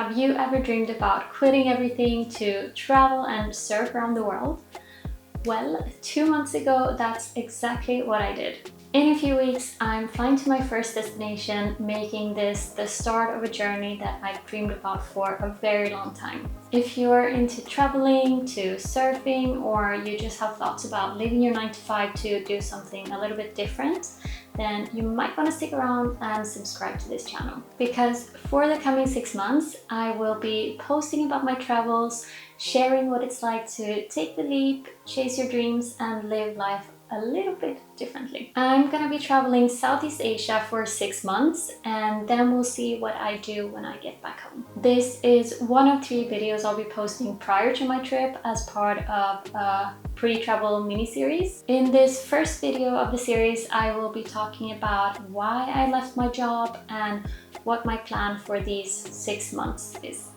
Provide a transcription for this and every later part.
Have you ever dreamed about quitting everything to travel and surf around the world? Well, 2 months ago, that's exactly what I did. In a few weeks, I'm flying to my first destination, making this the start of a journey that I've dreamed about for a very long time. If you're into traveling, to surfing, or you just have thoughts about leaving your 9 to 5 to do something a little bit different, then you might want to stick around and subscribe to this channel. Because for the coming 6 months, I will be posting about my travels, sharing what it's like to take the leap, chase your dreams, and live life a little bit differently. I'm gonna be traveling Southeast Asia for 6 months, and then we'll see what I do when I get back home. This is one of 3 videos I'll be posting prior to my trip as part of a pre-travel mini-series. In this first video of the series, I will be talking about why I left my job and what my plan for these 6 months is.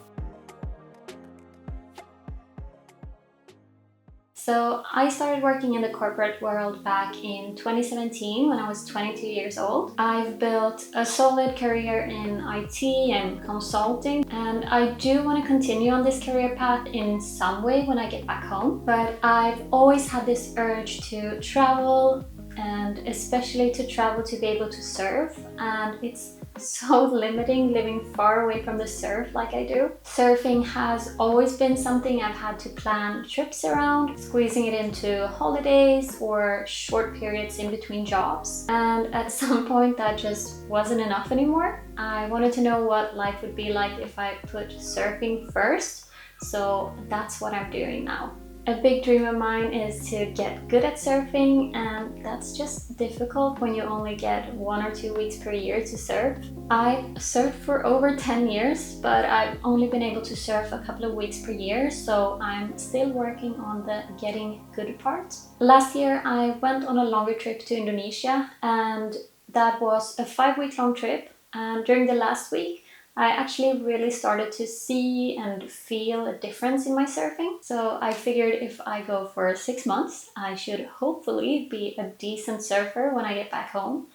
So I started working in the corporate world back in 2017 when I was 22 years old. I've built a solid career in IT and consulting, and I do want to continue on this career path in some way when I get back home. But I've always had this urge to travel, and especially to travel to be able to surf, and it's so limiting living far away from the surf like I do. Surfing has always been something I've had to plan trips around, squeezing it into holidays or short periods in between jobs. And at some point that just wasn't enough anymore. I wanted to know what life would be like if I put surfing first, so that's what I'm doing now. A big dream of mine is to get good at surfing, and that's just difficult when you only get 1 or 2 weeks per year to surf. I've surfed for over 10 years, but I've only been able to surf a couple of weeks per year, so I'm still working on the getting good part. Last year I went on a longer trip to Indonesia, and that was a 5-week-long trip, and during the last week I actually really started to see and feel a difference in my surfing. So I figured if I go for 6 months, I should hopefully be a decent surfer when I get back home.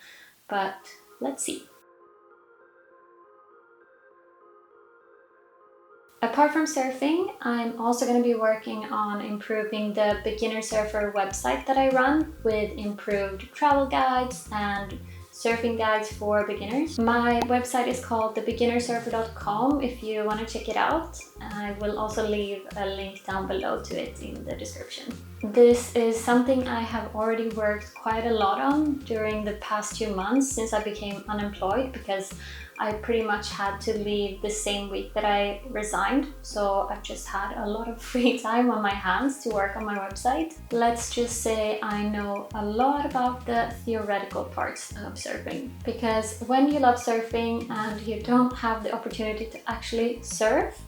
But let's see. Apart from surfing, I'm also going to be working on improving the beginner surfer website that I run with improved travel guides and surfing guides for beginners. My website is called thebeginnersurfer.com if you want to check it out. I will also leave a link down below to it in the description. This is something I have already worked quite a lot on during the past 2 months since I became unemployed, because I pretty much had to leave the same week that I resigned, so I've just had a lot of free time on my hands to work on my website. Let's just say I know a lot about the theoretical parts of surfing, because when you love surfing and you don't have the opportunity to actually surf,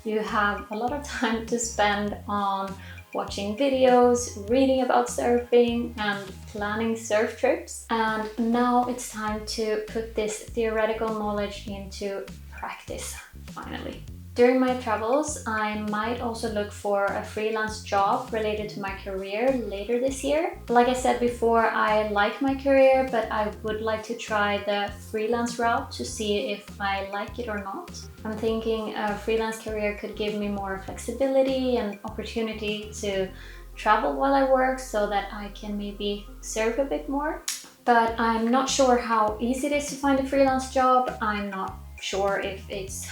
you have a lot of time to spend on watching videos, reading about surfing, and planning surf trips. And now it's time to put this theoretical knowledge into practice, finally. During my travels, I might also look for a freelance job related to my career later this year. Like I said before, I like my career, but I would like to try the freelance route to see if I like it or not. I'm thinking a freelance career could give me more flexibility and opportunity to travel while I work, so that I can maybe surf a bit more. But I'm not sure how easy it is to find a freelance job. I'm not sure if it's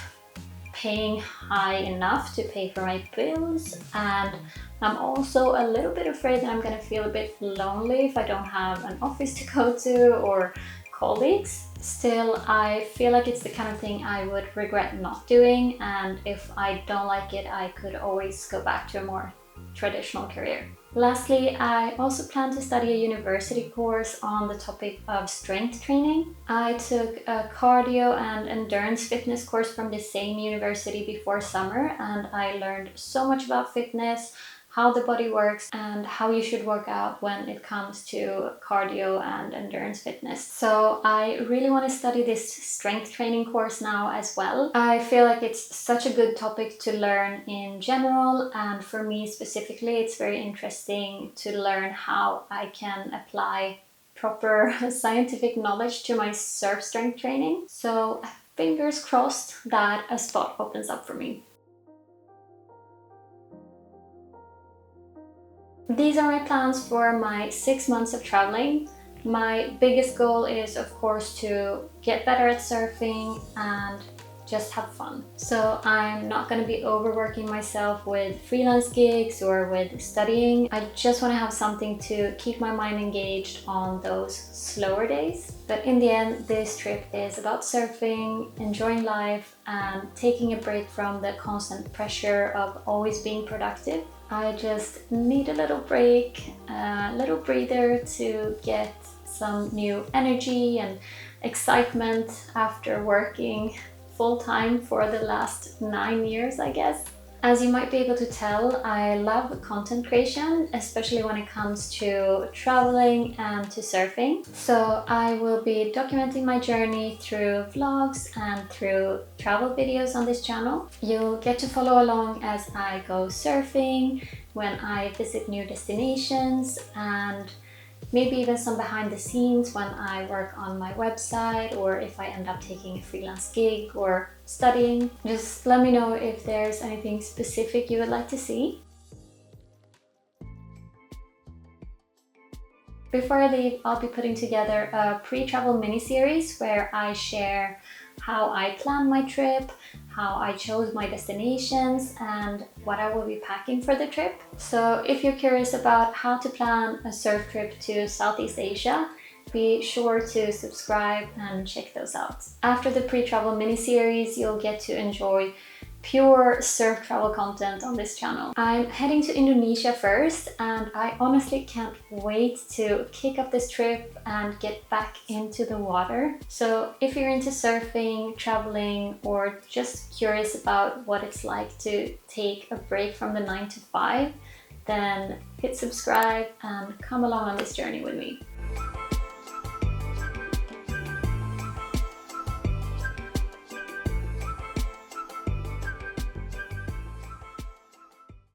paying high enough to pay for my bills, and I'm also a little bit afraid that I'm gonna feel a bit lonely if I don't have an office to go to or colleagues. Still, I feel like it's the kind of thing I would regret not doing, and if I don't like it, I could always go back to a more traditional career. Lastly, I also plan to study a university course on the topic of strength training. I took a cardio and endurance fitness course from the same university before summer, and I learned so much about fitness, how the body works, and how you should work out when it comes to cardio and endurance fitness. So I really want to study this strength training course now as well. I feel like it's such a good topic to learn in general, and for me specifically, it's very interesting to learn how I can apply proper scientific knowledge to my surf strength training. So fingers crossed that a spot opens up for me. These are my plans for my 6 months of traveling. My biggest goal is, of course, to get better at surfing and just have fun. So I'm not going to be overworking myself with freelance gigs or with studying. I just want to have something to keep my mind engaged on those slower days. But in the end, this trip is about surfing, enjoying life, and taking a break from the constant pressure of always being productive. I just need a little break, a little breather to get some new energy and excitement after working full-time for the last 9 years, I guess. As you might be able to tell, I love content creation, especially when it comes to traveling and to surfing. So I will be documenting my journey through vlogs and through travel videos on this channel. You'll get to follow along as I go surfing, when I visit new destinations, and maybe even some behind the scenes when I work on my website, or if I end up taking a freelance gig or studying. Just let me know if there's anything specific you would like to see. Before I leave, I'll be putting together a pre-travel mini-series where I share how I planned my trip, how I chose my destinations, and what I will be packing for the trip. So if you're curious about how to plan a surf trip to Southeast Asia, be sure to subscribe and check those out. After the pre-travel mini-series, you'll get to enjoy pure surf travel content on this channel. I'm heading to Indonesia first, and I honestly can't wait to kick off this trip and get back into the water. So if you're into surfing, traveling, or just curious about what it's like to take a break from the 9 to 5, then hit subscribe and come along on this journey with me.